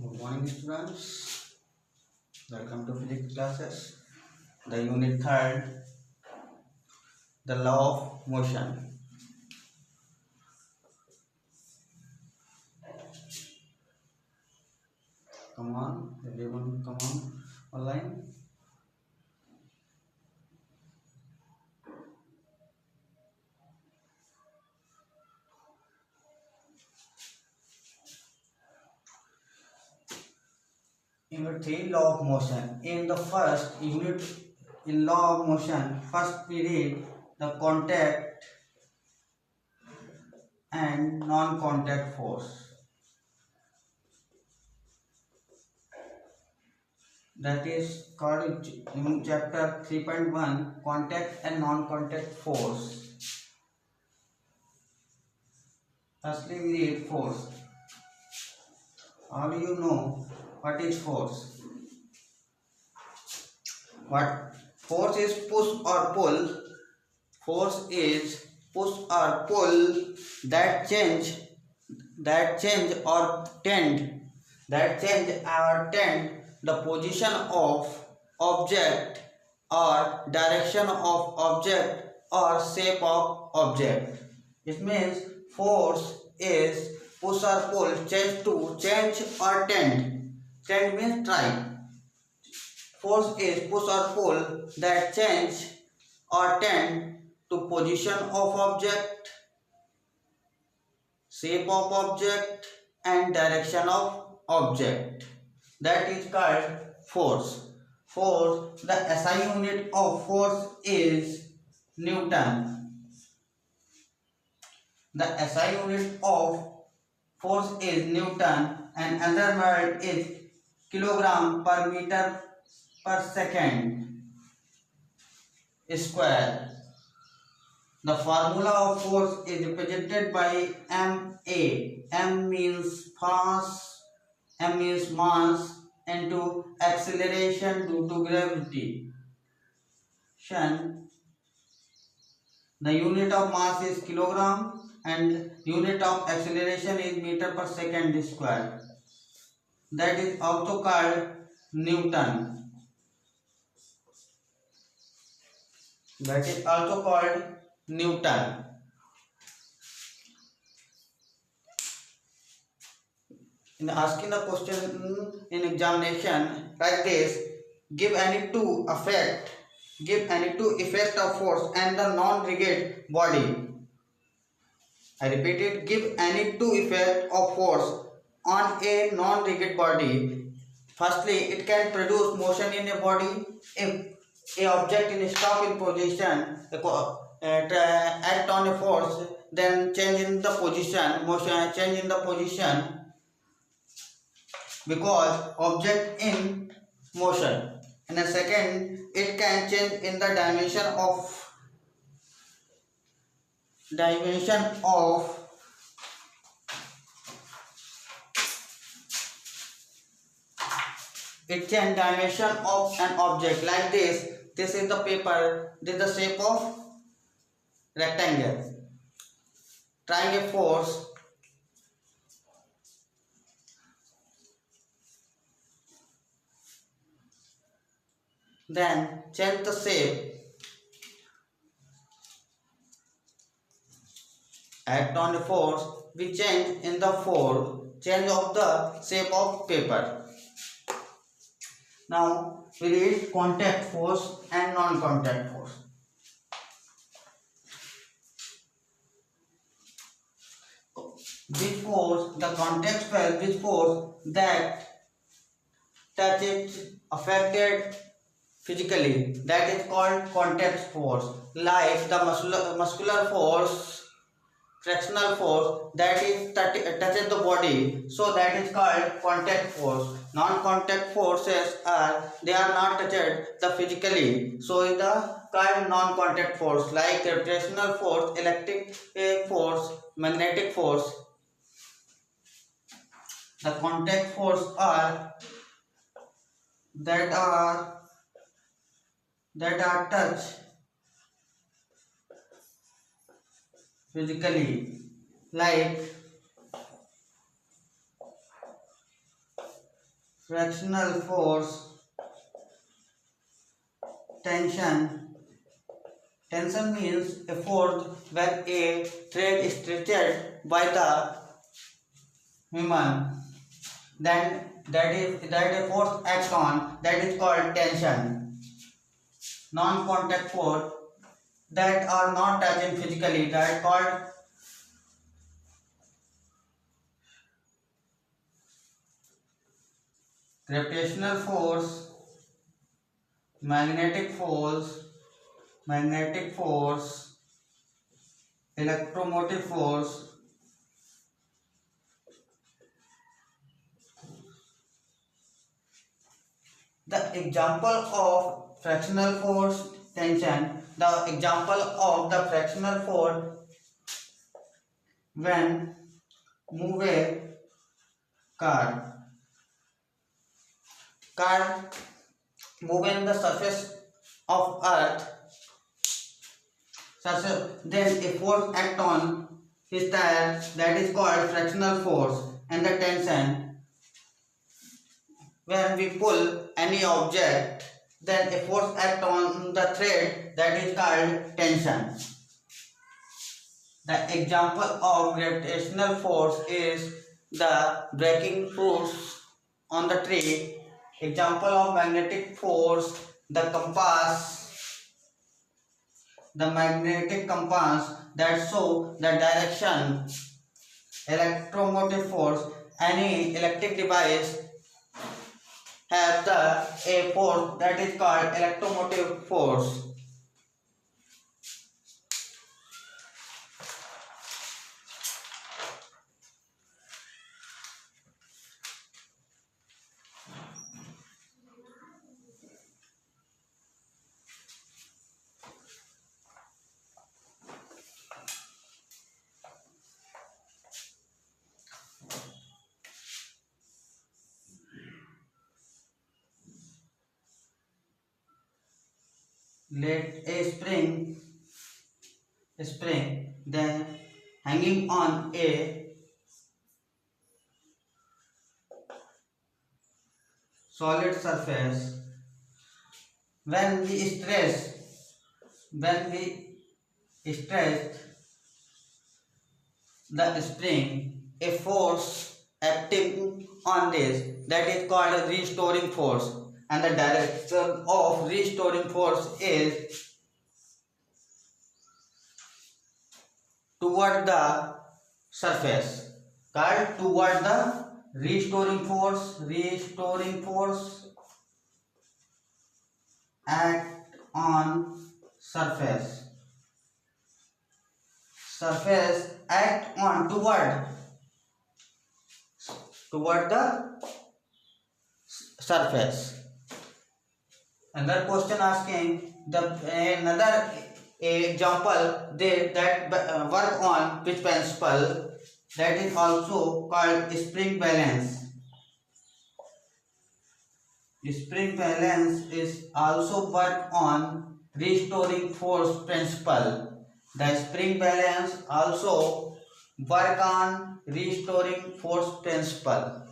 Good morning, students. Welcome to physics classes. The unit third, the law of motion. Come on, everyone, come on, online. Unit three, law of motion. In the first unit, in law of motion, first period, the contact and non-contact force. That is called in chapter 3.1, contact and non-contact force. Firstly, we read force. How do you know what is force? What force is push or pull. Force is push or pull that change or tend the position of object or direction of object or shape of object. It means force is push or pull change or tend. Tend means try. Force is push or pull that change or tend to position of object, shape of object and direction of object. That is called force. Force, the SI unit of force is Newton. The SI unit of force is Newton and other word is kilogram per meter per second square. The formula of force is represented by ma. M means mass into acceleration due to gravity. The unit of mass is kilogram and unit of acceleration is meter per second square. That is also called Newton. That is also called Newton. In asking a question in examination like this, give any two effect of force and the non-rigid body. I repeat it, give any two effect of force on a non-rigid body. Firstly, it can produce motion in a body. If a object is stop in position, act on a force, then change in the position because object in motion. And the second, it can change in the dimension of an object like this. This is the paper. This is the shape of rectangle. Trying a force, then change the shape, act on the force, we change in the change of the shape of paper. Now we read contact force and non-contact force. This force, the contact force, this force that touches affected physically, that is called contact force. Like the muscular force, frictional force that is touches the body, so that is called contact force. Non-contact forces are not touched the physically, so is the called non-contact force, like gravitational force, electric force, magnetic force. The contact force are that are touch physically, like frictional force, tension. Tension means a force when a thread is stretched by the human, then that a force acts on, that is called tension. Non-contact force that are not touching physically, that is called gravitational force, magnetic force, electromotive force. The example of frictional force, tension. The example of the frictional force when move a car. Car moving the surface of earth, then a force act on his tire, that is called frictional force. And the tension, when we pull any object, then a force act on the thread, that is called tension. The example of gravitational force is the braking force on the tree. Example of magnetic force, the magnetic compass that show the direction. Electromotive force, any electric device have a force that is called electromotive force. Let a spring then hanging on a solid surface. When we stretch the spring, a force acting on this, that is called a restoring force, and the direction of restoring force is toward the surface, called toward the restoring force act on surface act on toward the surface. Another question asking another example that work on which principle, that is also called spring balance. Spring balance is also work on restoring force principle. The spring balance also work on restoring force principle.